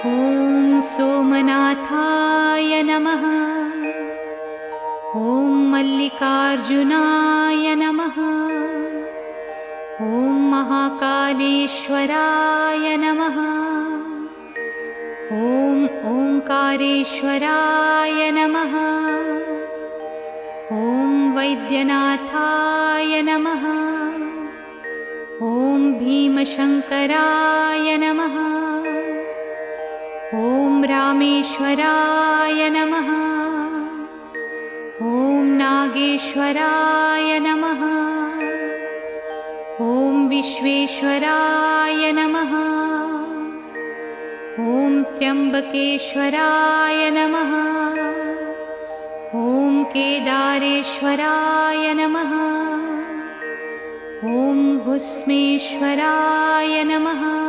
ॐ सोमनाथाय नमः। ॐ मल्लिकार्जुनाय नमः। ॐ महाकालेश्वराय नमः। ॐ ओंकारेश्वराय नमः। ॐ वैद्यनाथाय नमः। ॐ भीमशंकराय नमः। ॐ रामेश्वराय नमः। ॐ नागेश्वराय नमः। ॐ विश्वेश्वराय नमः। ॐ त्र्यंबकेश्वराय नमः। ॐ केदारेश्वराय नमः। ॐ भुस्मेश्वराय नमः।